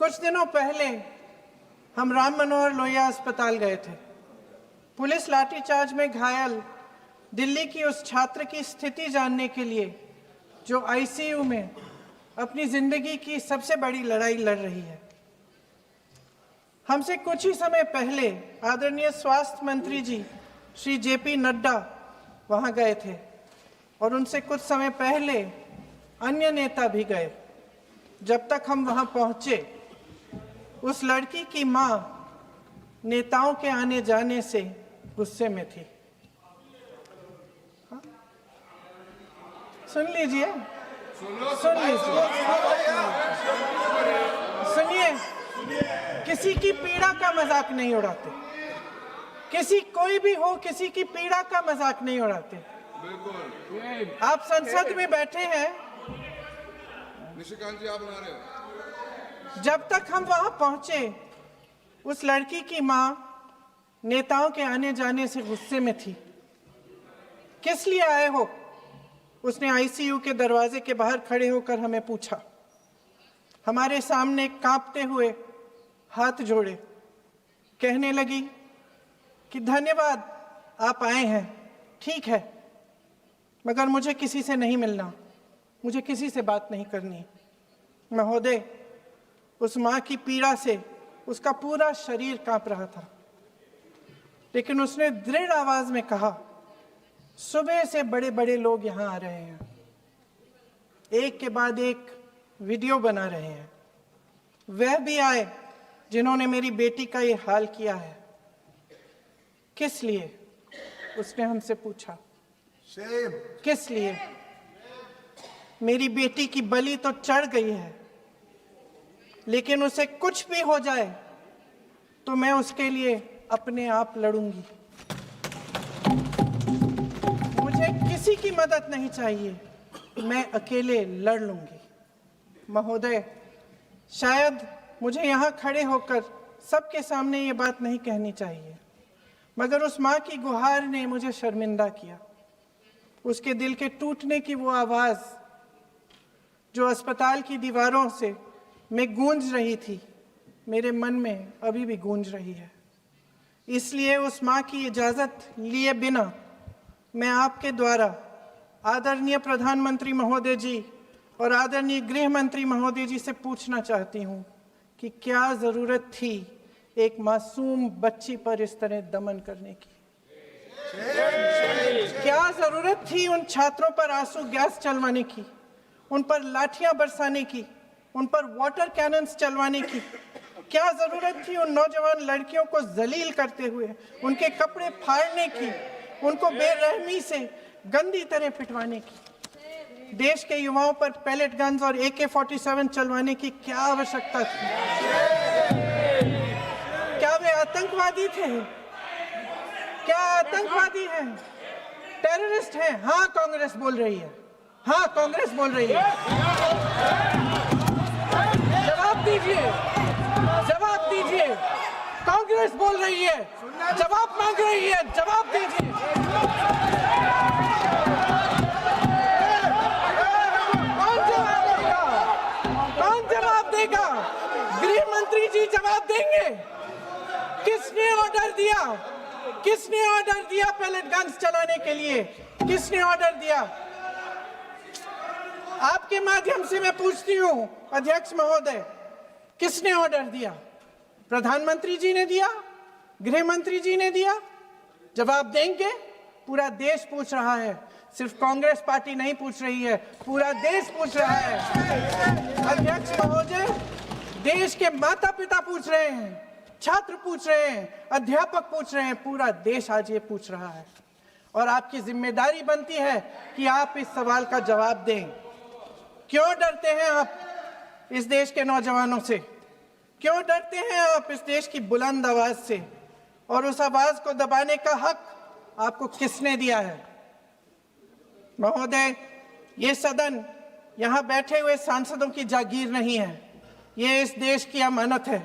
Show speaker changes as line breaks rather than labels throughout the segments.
कुछ दिनों पहले हम राम मनोहर लोहिया अस्पताल गए थे। पुलिस लाठीचार्ज में घायल दिल्ली की उस छात्र की स्थिति जानने के लिए जो आईसीयू में अपनी जिंदगी की सबसे बड़ी लड़ाई लड़ रही है। हमसे कुछ ही समय पहले आदरणीय स्वास्थ्य मंत्री जी श्री जेपी नड्डा वहां गए थे और उनसे कुछ समय पहले अन्य नेता भी गए। जब तक हम वहां पहुंचे, उस लड़की की मां नेताओं के आने जाने से गुस्से में थी। सुन लीजिए, सुनिए, किसी की पीड़ा का मजाक नहीं उड़ाते। किसी कोई भी हो, किसी की पीड़ा का मजाक नहीं उड़ाते। आप संसद में बैठे हैं,
निशिकांत जी आप बना रहे हो।
जब तक हम वहां पहुंचे, उस लड़की की मां नेताओं के आने जाने से गुस्से में थी। किस लिए आए हो? उसने आईसीयू के दरवाजे के बाहर खड़े होकर हमें पूछा। हमारे सामने कांपते हुए हाथ जोड़े कहने लगी कि धन्यवाद, आप आए हैं, ठीक है, मगर मुझे किसी से नहीं मिलना, मुझे किसी से बात नहीं करनी। महोदय, उस मां की पीड़ा से उसका पूरा शरीर कांप रहा था, लेकिन उसने दृढ़ आवाज में कहा, सुबह से बड़े बड़े लोग यहां आ रहे हैं, एक के बाद एक वीडियो बना रहे हैं। वह भी आए जिन्होंने मेरी बेटी का ये हाल किया है। किस लिए? उसने हमसे पूछा। किस लिए? मेरी बेटी की बलि तो चढ़ गई है, लेकिन उसे कुछ भी हो जाए तो मैं उसके लिए अपने आप लड़ूंगी। मुझे किसी की मदद नहीं चाहिए, मैं अकेले लड़ लूंगी। महोदय, शायद मुझे यहाँ खड़े होकर सबके सामने ये बात नहीं कहनी चाहिए, मगर उस माँ की गुहार ने मुझे शर्मिंदा किया। उसके दिल के टूटने की वो आवाज जो अस्पताल की दीवारों से में गूंज रही थी, मेरे मन में अभी भी गूंज रही है। इसलिए उस माँ की इजाजत लिए बिना मैं आपके द्वारा आदरणीय प्रधानमंत्री महोदय जी और आदरणीय गृह मंत्री महोदय जी से पूछना चाहती हूँ कि क्या जरूरत थी एक मासूम बच्ची पर इस तरह दमन करने की? क्या जरूरत थी उन छात्रों पर आंसू गैस चलवाने की, उन पर लाठियां बरसाने की, उन पर वाटर कैनन्स चलवाने की? क्या जरूरत थी उन नौजवान लड़कियों को जलील करते हुए उनके कपड़े फाड़ने की, उनको बेरहमी से गंदी तरह पिटवाने की? देश के युवाओं पर पैलेट गन्स और AK-47 चलवाने की क्या आवश्यकता थी? क्या वे आतंकवादी थे? क्या आतंकवादी हैं? टेररिस्ट हैं? हाँ, कांग्रेस बोल रही है। हाँ, कांग्रेस बोल रही है। जवाब दीजिए, जवाब दीजिए। कांग्रेस बोल रही है, जवाब मांग रही है, जवाब दीजिए। कौन जवाब देगा? गृह मंत्री जी जवाब देंगे। किसने ऑर्डर दिया? किसने ऑर्डर दिया पैलेट गन्स चलाने के लिए? किसने ऑर्डर दिया? आपके माध्यम से मैं पूछती हूं अध्यक्ष महोदय, किसने ऑर्डर दिया? प्रधानमंत्री जी ने दिया? गृह मंत्री जी ने दिया? जवाब देंगे? पूरा देश पूछ रहा है, सिर्फ कांग्रेस पार्टी नहीं पूछ रही है, पूरा देश पूछ रहा है। अध्यक्ष महोदय, देश के माता पिता पूछ रहे हैं, छात्र पूछ रहे हैं, अध्यापक पूछ रहे हैं, पूरा देश आज ये पूछ रहा है। और आपकी जिम्मेदारी बनती है कि आप इस सवाल का जवाब दें। क्यों डरते हैं आप इस देश के नौजवानों से? क्यों डरते हैं आप इस देश की बुलंद आवाज से? और उस आवाज को दबाने का हक आपको किसने दिया है? महोदय, ये सदन यहाँ बैठे हुए सांसदों की जागीर नहीं है, ये इस देश की अमानत है।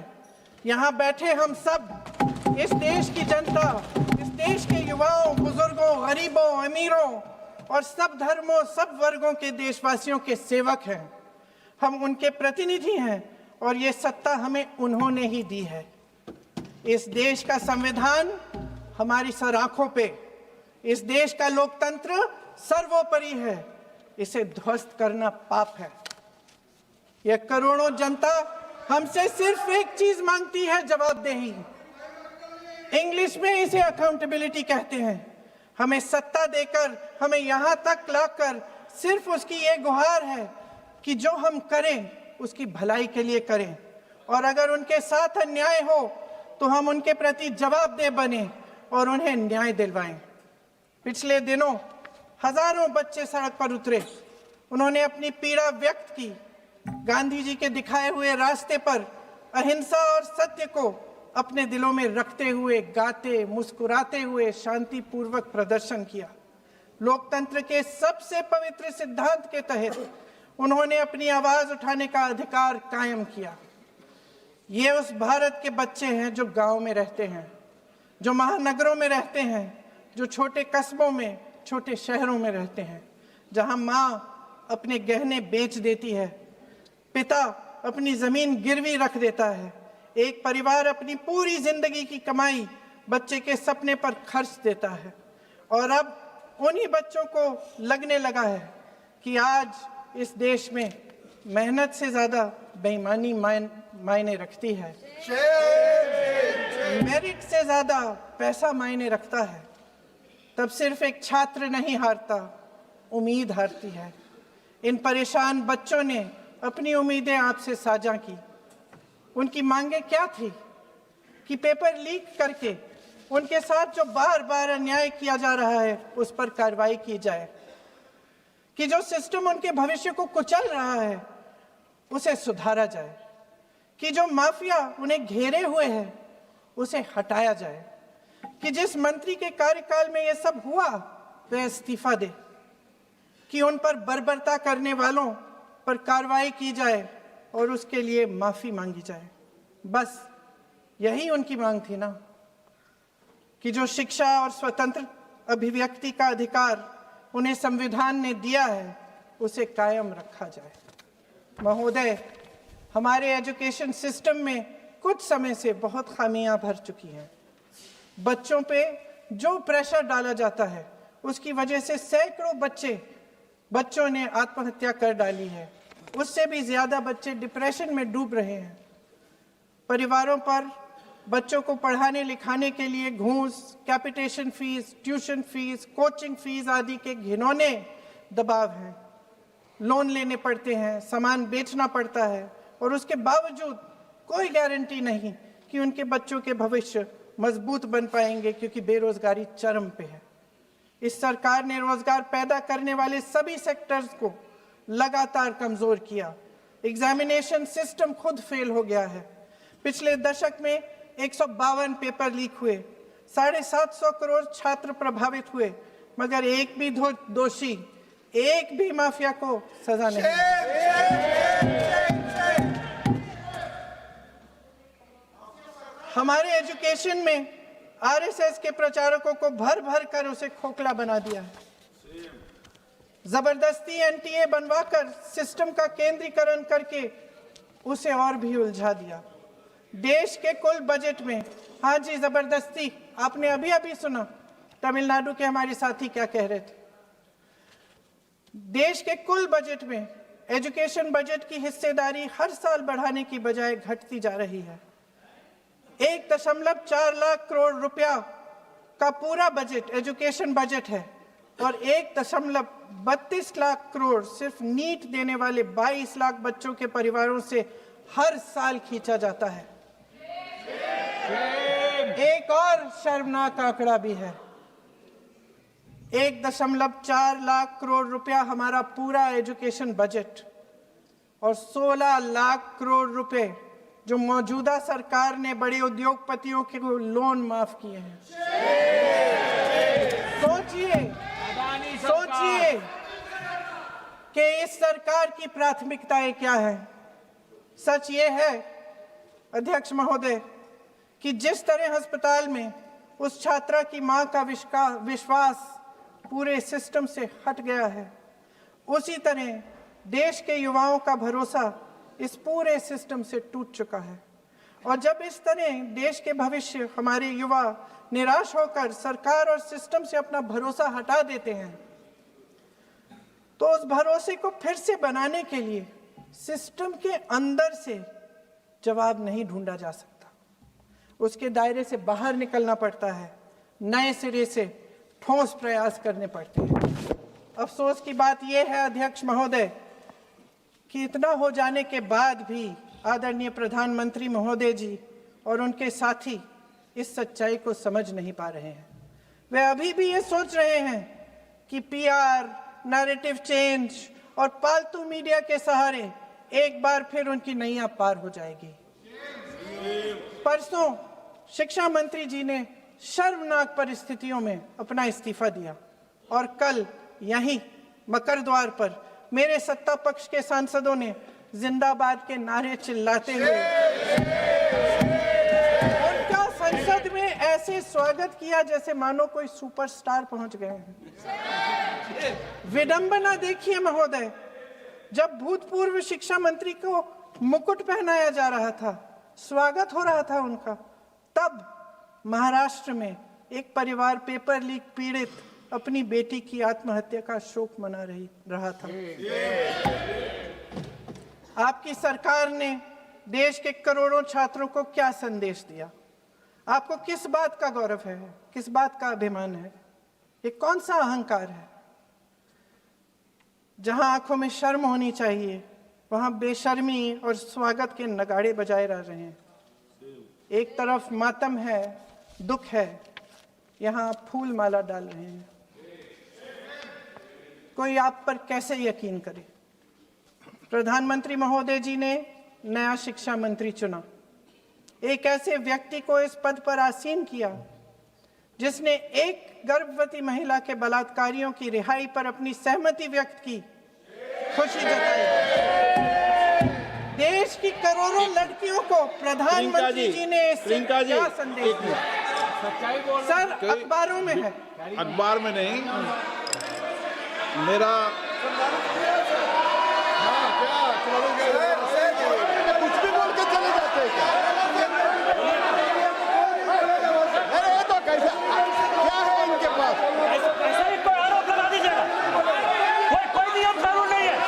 यहाँ बैठे हम सब इस देश की जनता, इस देश के युवाओं, बुजुर्गों, गरीबों, अमीरों और सब धर्मों, सब वर्गों के देशवासियों के सेवक हैं। हम उनके प्रतिनिधि हैं और ये सत्ता हमें उन्होंने ही दी है। इस देश का संविधान हमारी सर आंखों पे, इस देश का लोकतंत्र सर्वोपरि है। इसे ध्वस्त करना पाप है। यह करोड़ों जनता हमसे सिर्फ एक चीज मांगती है, जवाबदेही। इंग्लिश में इसे अकाउंटेबिलिटी कहते हैं। हमें सत्ता देकर, हमें यहां तक लाकर सिर्फ उसकी ये गुहार है कि जो हम करें उसकी भलाई के लिए करें, और अगर उनके साथ अन्याय हो तो हम उनके प्रति जवाबदेह बने और उन्हें न्याय दिलवाएं। पिछले दिनों हजारों बच्चे सड़क पर उतरे। उन्होंने अपनी पीड़ा व्यक्त की। गांधी जी के दिखाए हुए रास्ते पर अहिंसा और सत्य को अपने दिलों में रखते हुए, गाते, मुस्कुराते हुए शांतिपूर्वक प्रदर्शन किया। लोकतंत्र के सबसे पवित्र सिद्धांत के तहत उन्होंने अपनी आवाज उठाने का अधिकार कायम किया। ये उस भारत के बच्चे हैं जो गांव में रहते हैं, जो महानगरों में रहते हैं, जो छोटे कस्बों में, छोटे शहरों में रहते हैं, जहां माँ अपने गहने बेच देती है, पिता अपनी जमीन गिरवी रख देता है, एक परिवार अपनी पूरी जिंदगी की कमाई बच्चे के सपने पर खर्च देता है। और अब उन्हीं बच्चों को लगने लगा है कि आज इस देश में मेहनत से ज्यादा बेईमानी मायने रखती है, मेरिट से ज्यादा पैसा मायने रखता है। तब सिर्फ एक छात्र नहीं हारता, उम्मीद हारती है। इन परेशान बच्चों ने अपनी उम्मीदें आपसे साझा की। उनकी मांगे क्या थी? कि पेपर लीक करके उनके साथ जो बार बार अन्याय किया जा रहा है उस पर कार्रवाई की जाए, कि जो सिस्टम उनके भविष्य को कुचल रहा है उसे सुधारा जाए, कि जो माफिया उन्हें घेरे हुए है उसे हटाया जाए, कि जिस मंत्री के कार्यकाल में यह सब हुआ वह इस्तीफा दे, कि उन पर बर्बरता करने वालों पर कार्रवाई की जाए और उसके लिए माफी मांगी जाए। बस यही उनकी मांग थी ना, कि जो शिक्षा और स्वतंत्र अभिव्यक्ति का अधिकार उन्हें संविधान ने दिया है उसे कायम रखा जाए। महोदय, हमारे एजुकेशन सिस्टम में कुछ समय से बहुत खामियां भर चुकी हैं। बच्चों पे जो प्रेशर डाला जाता है उसकी वजह से सैकड़ों बच्चों ने आत्महत्या कर डाली है। उससे भी ज्यादा बच्चे डिप्रेशन में डूब रहे हैं। परिवारों पर बच्चों को पढ़ाने लिखाने के लिए घूस, capitation fees, tuition fees, coaching fees आदि के घिनौने दबाव हैं। लोन लेने पड़ते हैं, सामान बेचना पड़ता है, और उसके बावजूद कोई गारंटी नहीं कि उनके बच्चों के भविष्य मजबूत बन पाएंगे, क्योंकि बेरोजगारी चरम पे है। इस सरकार ने रोजगार पैदा करने वाले सभी सेक्टर्स को लगातार कमजोर किया। एग्जामिनेशन सिस्टम खुद फेल हो गया है। पिछले दशक में 152 पेपर लीक हुए, 750 करोड़ छात्र प्रभावित हुए, मगर एक भी दोषी, एक भी माफिया को सजा नहीं। हमारे एजुकेशन में आरएसएस के प्रचारकों को भर भर कर उसे खोखला बना दिया है। जबरदस्ती एनटीए बनवाकर सिस्टम का केंद्रीकरण करके उसे और भी उलझा दिया। देश के कुल बजट में, हाँ जी जबरदस्ती, आपने अभी अभी सुना तमिलनाडु के हमारे साथी क्या कह रहे थे। देश के कुल बजट में एजुकेशन बजट की हिस्सेदारी हर साल बढ़ाने की बजाय घटती जा रही है। 1.4 लाख करोड़ रुपया का पूरा बजट एजुकेशन बजट है, और 1.32 लाख करोड़ सिर्फ नीट देने वाले 22 लाख बच्चों के परिवारों से हर साल खींचा जाता है। एक और शर्मनाक आंकड़ा भी है। 1.4 लाख करोड़ रुपया हमारा पूरा एजुकेशन बजट, और 16 लाख करोड़ रुपए जो मौजूदा सरकार ने बड़े उद्योगपतियों के लोन माफ किए हैं। सोचिए कि इस सरकार की प्राथमिकताएं क्या है। सच ये है अध्यक्ष महोदय कि जिस तरह अस्पताल में उस छात्रा की मां का विश्वास पूरे सिस्टम से हट गया है, उसी तरह देश के युवाओं का भरोसा इस पूरे सिस्टम से टूट चुका है। और जब इस तरह देश के भविष्य, हमारे युवा निराश होकर सरकार और सिस्टम से अपना भरोसा हटा देते हैं, तो उस भरोसे को फिर से बनाने के लिए सिस्टम के अंदर से जवाब नहीं ढूंढा जा सकता। उसके दायरे से बाहर निकलना पड़ता है, नए सिरे से ठोस प्रयास करने पड़ते हैं। अफसोस की बात यह है अध्यक्ष महोदय कि इतना हो जाने के बाद भी आदरणीय प्रधानमंत्री महोदय जी और उनके साथी इस सच्चाई को समझ नहीं पा रहे हैं। वे अभी भी ये सोच रहे हैं कि पीआर, नैरेटिव चेंज और पालतू मीडिया के सहारे एक बार फिर उनकी नैया पार हो जाएगी। परसों शिक्षा मंत्री जी ने शर्मनाक परिस्थितियों में अपना इस्तीफा दिया और कल यहीं मकर द्वार पर मेरे सत्ता पक्ष के सांसदों ने जिंदाबाद के नारे चिल्लाते हुए उनका संसद में ऐसे स्वागत किया जैसे मानो कोई सुपरस्टार पहुंच गए हैं। विडंबना देखिए महोदय, जब भूतपूर्व शिक्षा मंत्री को मुकुट पहनाया जा रहा था, स्वागत हो रहा था उनका, तब महाराष्ट्र में एक परिवार पेपर लीक पीड़ित अपनी बेटी की आत्महत्या का शोक मना रहा था। आपकी सरकार ने देश के करोड़ों छात्रों को क्या संदेश दिया? आपको किस बात का गौरव है, किस बात का अभिमान है? ये कौन सा अहंकार है? जहां आंखों में शर्म होनी चाहिए, वहां बेशर्मी और स्वागत के नगाड़े बजाए रह रहे हैं। एक तरफ मातम है, दुख है, यहां फूल माला डाल रहे हैं। कोई आप पर कैसे यकीन करे? प्रधानमंत्री महोदय जी ने नया शिक्षा मंत्री चुना, एक ऐसे व्यक्ति को इस पद पर आसीन किया जिसने एक गर्भवती महिला के बलात्कारियों की रिहाई पर अपनी सहमति व्यक्त की, खुशी जताई। देश की करोड़ों लड़कियों को प्रधानमंत्री जी ने इससे क्या संदेश दिया? सर, अखबारों में है।
अखबार में नहीं, मेरा कुछ भी बोल के चले जाते हैं क्या? अरे ये तो कैसा क्या है इनके पास?
ऐसा ही कोई आरोप लगा दीजिएगा, कोई नियम कानून नहीं है।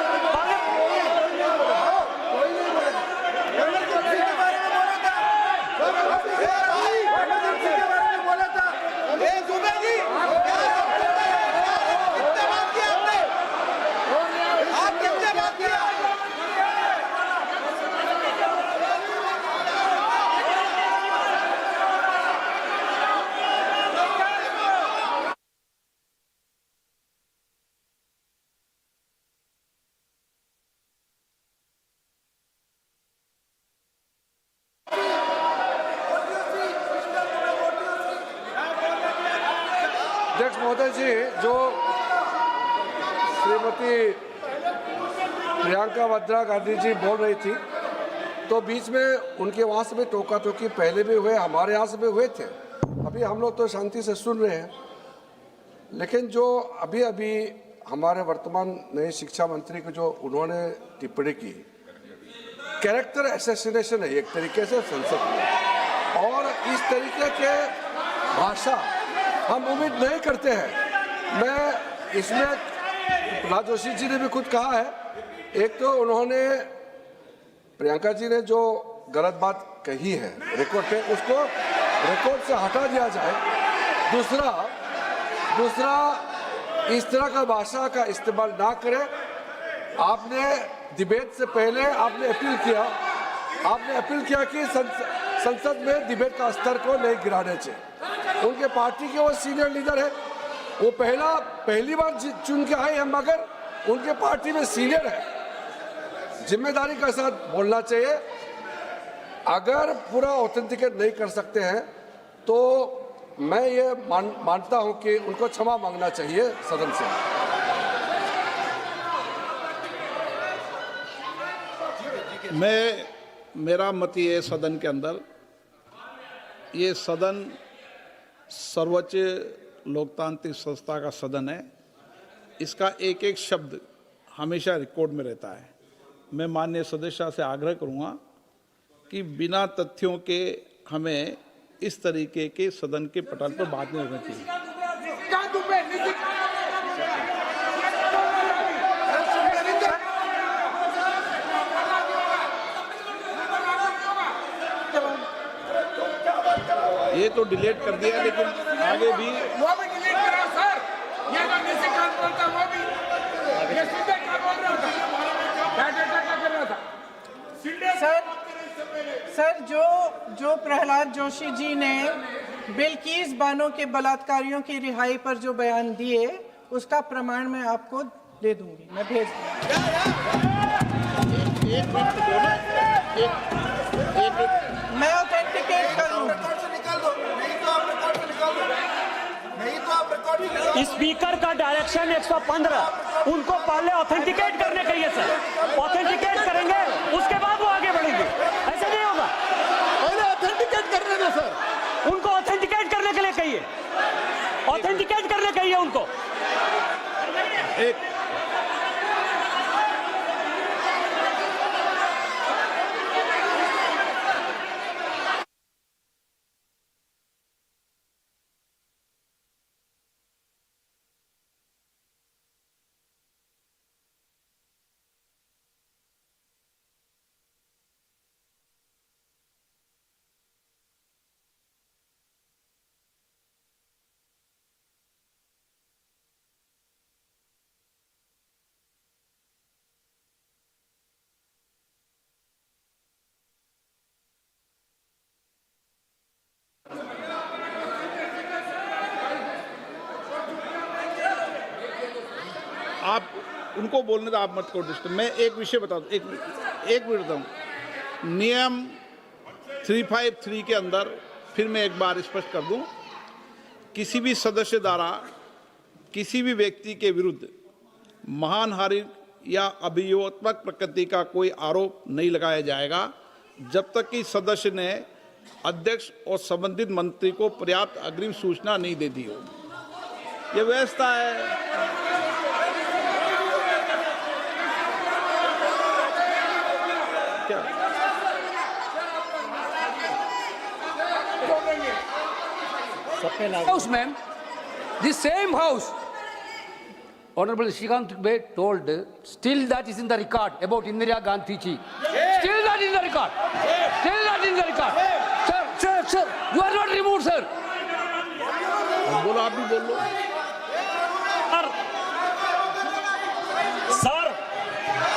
अध्यक्ष महोदय जी, जो श्रीमती प्रियंका वाड्रा गांधी जी बोल रही थी, तो बीच में उनके वहाँ से भी टोका टोकी पहले भी हुए, हमारे यहाँ से भी हुए थे। अभी हम लोग तो शांति से सुन रहे हैं, लेकिन जो अभी अभी हमारे वर्तमान नए शिक्षा मंत्री को जो उन्होंने टिप्पणी की, कैरेक्टर असैसिनेशन है एक तरीके से संसद में, और इस तरीके के भाषा हम उम्मीद नहीं करते हैं। मैं इसमें प्रहलाद जोशी जी ने भी खुद कहा है, एक तो उन्होंने प्रियंका जी ने जो गलत बात कही है रिकॉर्ड पे, उसको रिकॉर्ड से हटा दिया जाए। दूसरा इस तरह का भाषा का इस्तेमाल ना करें। आपने डिबेट से पहले आपने अपील किया कि संसद में डिबेट का स्तर को नहीं गिराने चाहिए। उनके पार्टी के वो सीनियर लीडर है, वो पहली बार चुन के आए हैं, मगर उनके पार्टी में सीनियर है, जिम्मेदारी के साथ बोलना चाहिए। अगर पूरा ऑथेंटिकेट नहीं कर सकते हैं तो मैं ये मानता हूं कि उनको क्षमा मांगना चाहिए सदन से।
मेरा मत ये सदन के अंदर, ये सदन सर्वोच्च लोकतांत्रिक संस्था का सदन है, इसका एक एक शब्द हमेशा रिकॉर्ड में रहता है।
मैं माननीय सदस्य से आग्रह करूंगा कि बिना तथ्यों के हमें इस तरीके के सदन के पटल पर बात नहीं करनी चाहिए। ये तो डिलीट कर दिया, लेकिन आगे भी
वो भी डिलीट करा सर। ये तो निशिकांत बोलता वो भी ये सीधे क्या बोल रहा था, क्या कर रहा था
सर जो प्रहलाद जोशी जी ने बिल्किस बानो के बलात्कारियों की रिहाई पर जो बयान दिए उसका प्रमाण मैं आपको दे दूंगी, मैं भेज मैं ऑथेंटिकेट करूंगा।
स्पीकर का डायरेक्शन 115, उनको पहले ऑथेंटिकेट करने कहिए सर। ऑथेंटिकेट करेंगे उसके बाद वो आगे बढ़ेंगे, ऐसे नहीं होगा।
पहले ऑथेंटिकेट करने दो सर।
उनको ऑथेंटिकेट करने के लिए कहिए, ऑथेंटिकेट करने कहिए उनको।
आप उनको बोलने तो आप मत करो डिस्टर्ब। मैं एक विषय बता दूं, एक मिनट बताऊं। नियम 353 के अंदर फिर मैं एक बार स्पष्ट कर दूं, किसी भी सदस्य द्वारा किसी भी व्यक्ति के विरुद्ध मानहानि या अभियोगात्मक प्रकृति का कोई आरोप नहीं लगाया जाएगा जब तक कि सदस्य ने अध्यक्ष और संबंधित मंत्री को पर्याप्त अग्रिम सूचना नहीं दे दी हो। यह व्यवस्था है।
House, ma'am. The same house. Honorable Shrikant Bey told, still that is in the record about Indira Gandhi ji. Still that is in the record. Still that is in the record. Sir, you are not removed, sir.
बोलो, आप भी बोल लो।
Sir,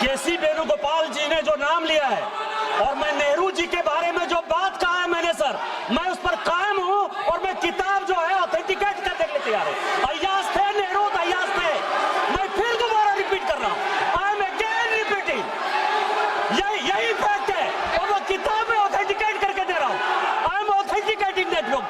केसी वेणुगोपाल जी ने जो नाम लिया है और मैं नेहरू जी के बारे में जो बात कहा है मैंने सर, मैं उस पर कायम हूं और मैं किताब जो है ऑथेंटिकेट कर देने तैयार हूं। अय्याज थे नेहरू, अय्याज थे। मैं फिर दोबारा रिपीट कर रहा हूं, आई एम अगेन रिपीटिंग। यही फैक्ट है और मैं किताब में ऑथेंटिकेट करके दे रहा हूं। I am authenticating that book.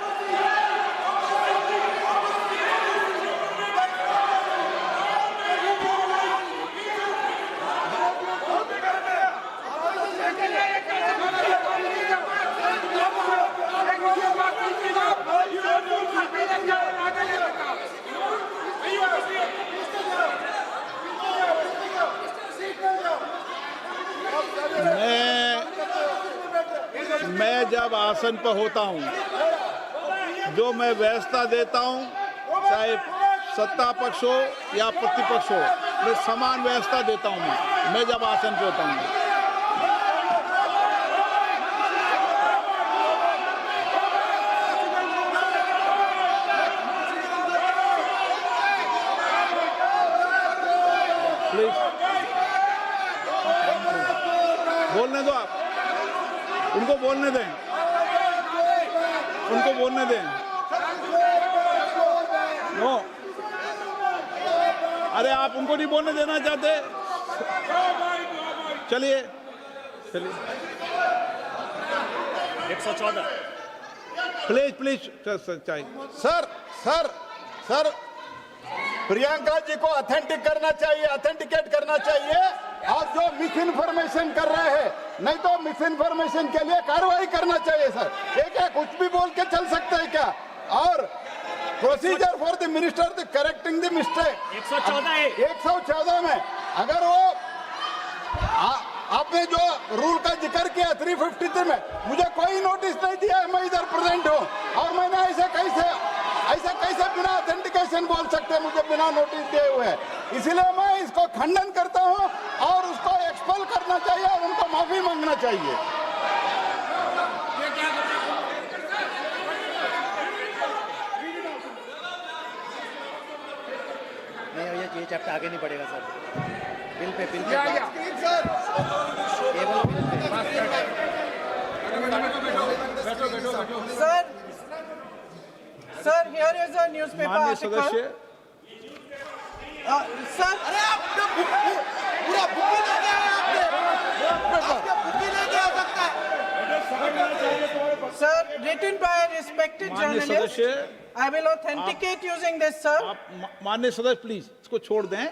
मैं जब आसन पर होता हूं, जो मैं व्यवस्था देता हूं, चाहे सत्ता पक्ष हो या प्रतिपक्ष हो, मैं समान व्यवस्था देता हूं। मैं जब आसन पर होता हूं, प्लीज बोलने दो। आप उनको बोलने दें, उनको बोलने दें। नो, अरे आप उनको नहीं बोलने देना चाहते? चलिए
114
please
sir sir sir Priyanka ji को ऑथेंटिकेट करना चाहिए और जो मिस इन्फॉर्मेशन कर रहे हैं, नहीं तो मिस इन्फॉर्मेशन के लिए कार्रवाई करना चाहिए सर। क्या कुछ भी बोल के चल सकते हैं क्या? और procedure for the minister the correcting the mistake 114 में अगर वो आप आपने जो रूल का जिक्र किया 353 में, मुझे कोई नोटिस नहीं दिया है, मैं इधर प्रेजेंट हूँ, और मैंने ऐसे कैसे बिना ऑथेंटिकेशन बोल सकते मुझे बिना नोटिस दिए हुए। इसलिए मैं इसको खंडन करता हूँ और उसको एक्सपेल करना चाहिए और उनको माफी मांगना चाहिए।
नहीं, ये चैप्टर आगे नहीं बढ़ेगा sir. Bill pay
sir
Sir, here is a newspaper
माननीय
article.
सदस्य,
Sir, sir, written by a respected
माननीय
journalist.
सदस्य,
I will authenticate using this, sir.
आप माननीय सदस्य प्लीज इसको छोड़ दें।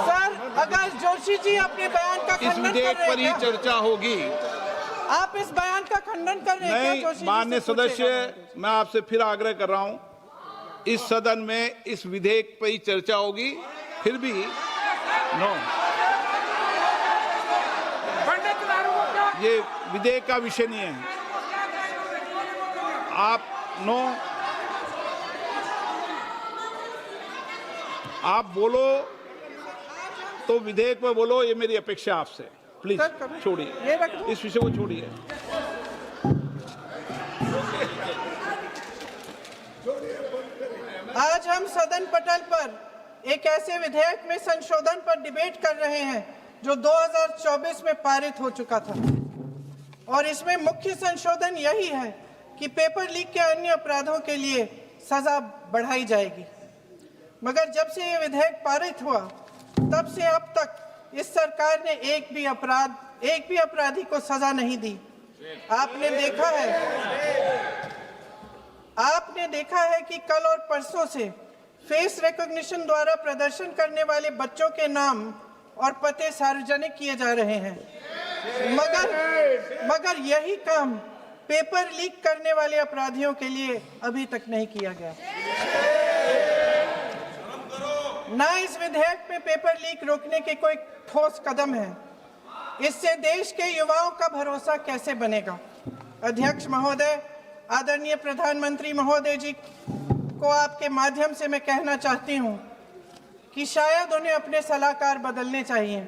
सर, अगर जोशी जी अपने बयान का
इस
खंडन कर
विधेयक
रहे
पर ही
हैं क्या?
चर्चा होगी।
आप इस बयान का खंडन कर रहे हैं क्या
नहीं,
जोशी जी
माननीय
से पूछेगा।
सदस्य, मैं आपसे फिर आग्रह कर रहा हूं, इस सदन में इस विधेयक पर ही चर्चा होगी, फिर भी नो,
पंडित लारू को क्या
ये विधेयक का विषय नहीं है। आप नो, आप बोलो तो विधेयक पे बोलो, ये मेरी अपेक्षा आपसे। प्लीज
सर, करो।
छोड़िए,
ये रख दो।
इस विषय को छोड़िए।
आज हम सदन पटल पर एक ऐसे विधेयक में संशोधन पर डिबेट कर रहे हैं जो 2024 में पारित हो चुका था, और इसमें मुख्य संशोधन यही है कि पेपर लीक के अन्य अपराधों के लिए सजा बढ़ाई जाएगी। मगर जब से ये विधेयक पारित हुआ तब से अब तक इस सरकार ने एक भी अपराधी को सजा नहीं दी। आपने देखा है कि कल और परसों से फेस रिकॉग्निशन द्वारा प्रदर्शन करने वाले बच्चों के नाम और पते सार्वजनिक किए जा रहे हैं, मगर यही काम पेपर लीक करने वाले अपराधियों के लिए अभी तक नहीं किया गया। ना इस विधेयक में पेपर लीक रोकने के कोई ठोस कदम है। इससे देश के युवाओं का भरोसा कैसे बनेगा? अध्यक्ष महोदय, आदरणीय प्रधानमंत्री महोदय जी को आपके माध्यम से मैं कहना चाहती हूं कि शायद उन्हें अपने सलाहकार बदलने चाहिए।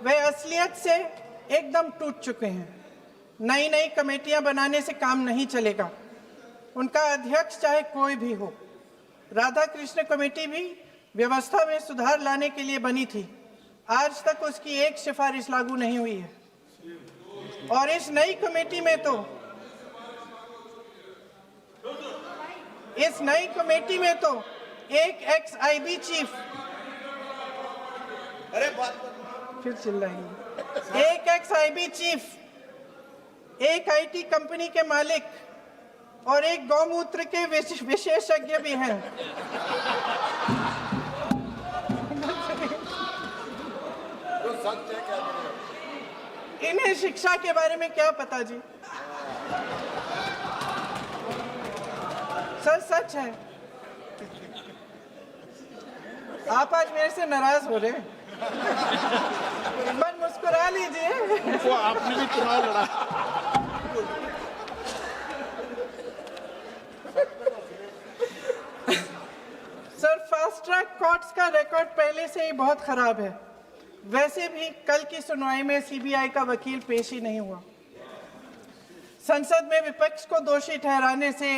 वे असलियत से एकदम टूट चुके हैं। नई कमेटियां बनाने से काम नहीं चलेगा। उनका अध्यक्ष चाहे कोई भी हो। राधा कृष्ण कमेटी भी व्यवस्था में सुधार लाने के लिए बनी थी। आज तक उसकी एक सिफारिश लागू नहीं हुई है, और इस नई कमेटी में तो एक एक्स-आईबी चीफ, फिर चिल्लाएंगे, एक एक्स-आईबी चीफ, एक आईटी कंपनी के मालिक और एक गौमूत्र के विशेषज्ञ भी हैं। इन्हें शिक्षा के बारे में क्या पता जी? सर, सच है। आप आज मेरे से नाराज हो रहे हैं, पर मुस्कुरा लीजिए।
उनको आपने भी चुनाव लड़ा।
सर, फास्ट ट्रैक कोर्ट्स का रिकॉर्ड पहले से ही बहुत खराब है। वैसे भी कल की सुनवाई में सीबीआई का वकील पेश ही नहीं हुआ। संसद में विपक्ष को दोषी ठहराने से,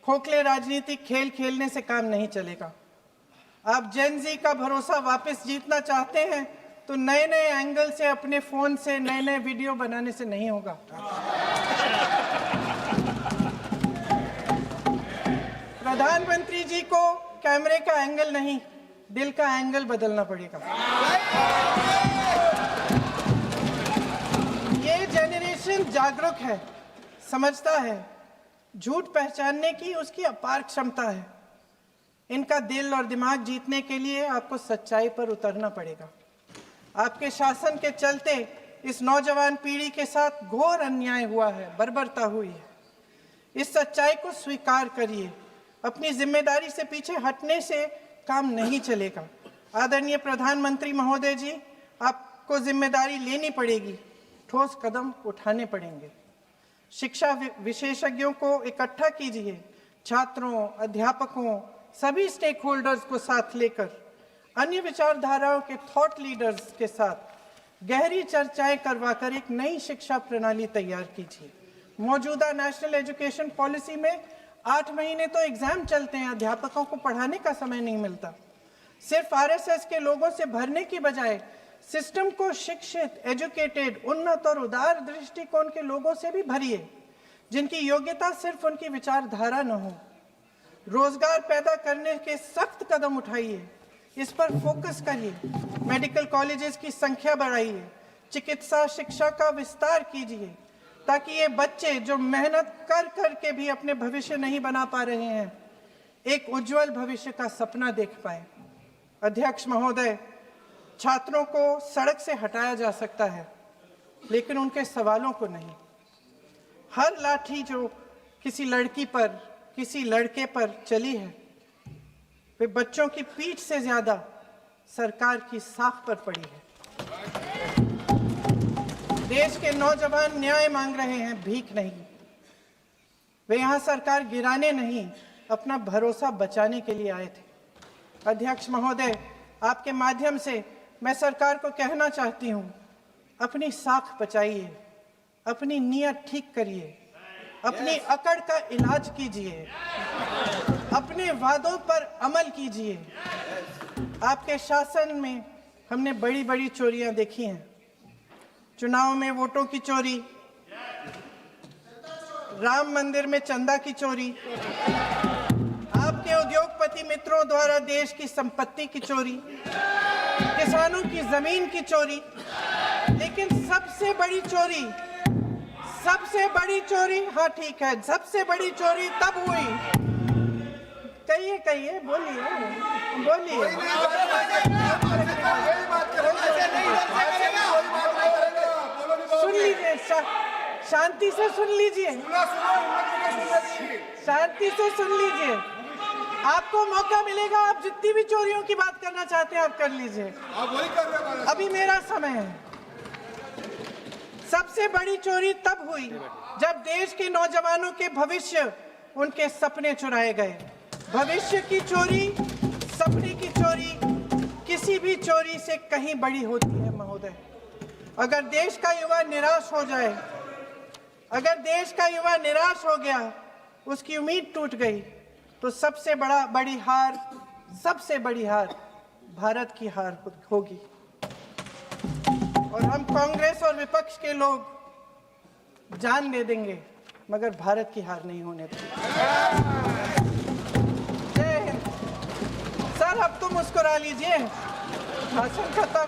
खोखले राजनीतिक खेल खेलने से काम नहीं चलेगा। आप जेन जी का भरोसा वापस जीतना चाहते हैं तो नए एंगल से, अपने फोन से नए वीडियो बनाने से नहीं होगा। प्रधानमंत्री जी को कैमरे का एंगल नहीं, दिल का एंगल बदलना पड़ेगा। ये जेनरेशन जागरूक है, समझता है, झूठ पहचानने की उसकी अपार क्षमता है। इनका दिल और दिमाग जीतने के लिए आपको सच्चाई पर उतरना पड़ेगा। आपके शासन के चलते इस नौजवान पीढ़ी के साथ घोर अन्याय हुआ है, बर्बरता हुई है। इस सच्चाई को स्वीकार करिए। अपनी जिम्मेदारी से पीछे हटने से काम नहीं चलेगा। आदरणीय प्रधानमंत्री महोदय जी, आपको जिम्मेदारी लेनी पड़ेगी, ठोस कदम उठाने पड़ेंगे। शिक्षा विशेषज्ञों को इकट्ठा कीजिए, छात्रों, अध्यापकों, सभी स्टेक होल्डर्स को साथ लेकर, अन्य विचारधाराओं के थॉट लीडर्स के साथ गहरी चर्चाएं करवाकर एक नई शिक्षा प्रणाली तैयार कीजिए। मौजूदा नेशनल एजुकेशन पॉलिसी में 8 महीने तो एग्जाम चलते हैं, अध्यापकों को पढ़ाने का समय नहीं मिलता। सिर्फ आरएसएस के लोगों से भरने की बजाय सिस्टम को शिक्षित, एजुकेटेड, उन्नत और उदार दृष्टिकोण के लोगों से भी भरिए, जिनकी योग्यता सिर्फ उनकी विचारधारा न हो। रोजगार पैदा करने के सख्त कदम उठाइए, इस पर फोकस करिए। मेडिकल कॉलेजेस की संख्या बढ़ाइए, चिकित्सा शिक्षा का विस्तार कीजिए, ताकि ये बच्चे जो मेहनत कर कर के भी अपने भविष्य नहीं बना पा रहे हैं, एक उज्जवल भविष्य का सपना देख पाए। अध्यक्ष महोदय, छात्रों को सड़क से हटाया जा सकता है, लेकिन उनके सवालों को नहीं। हर लाठी जो किसी लड़की पर, किसी लड़के पर चली है, वे बच्चों की पीठ से ज्यादा सरकार की साख पर पड़ी है। देश के नौजवान न्याय मांग रहे हैं, भीख नहीं। वे यहां सरकार गिराने नहीं, अपना भरोसा बचाने के लिए आए थे। अध्यक्ष महोदय, आपके माध्यम से मैं सरकार को कहना चाहती हूं, अपनी साख बचाइए, अपनी नीयत ठीक करिए, अपनी अकड़ का इलाज कीजिए, अपने वादों पर अमल कीजिए। आपके शासन में हमने बड़ी बड़ी चोरियां देखी हैं। चुनाव में वोटों की चोरी, राम मंदिर में चंदा की चोरी, आपके उद्योगपति मित्रों द्वारा देश की संपत्ति की चोरी, किसानों की जमीन की चोरी, लेकिन सबसे बड़ी चोरी, हाँ ठीक है, सबसे बड़ी चोरी तब हुई। कहिए, बोलिए। सुन लीजिए, शांति से सुन लीजिए, शांति से सुन लीजिए। आपको मौका मिलेगा, आप जितनी भी चोरियों की बात करना चाहते हैं आप कर लीजिए, अभी मेरा समय है। सबसे बड़ी चोरी तब हुई जब देश के नौजवानों के भविष्य, उनके सपने चुराए गए। भविष्य की चोरी, सपने की चोरी किसी भी चोरी से कहीं बड़ी होती है महोदय। अगर देश का युवा निराश हो जाए, अगर देश का युवा निराश हो गया, उसकी उम्मीद टूट गई, तो सबसे बड़ी हार भारत की हार होगी। और हम कांग्रेस और विपक्ष के लोग जान दे देंगे, मगर भारत की हार नहीं होने देंगे। जय हिंद। सर, अब तो मुस्कुरा लीजिए, भाषण खत्म।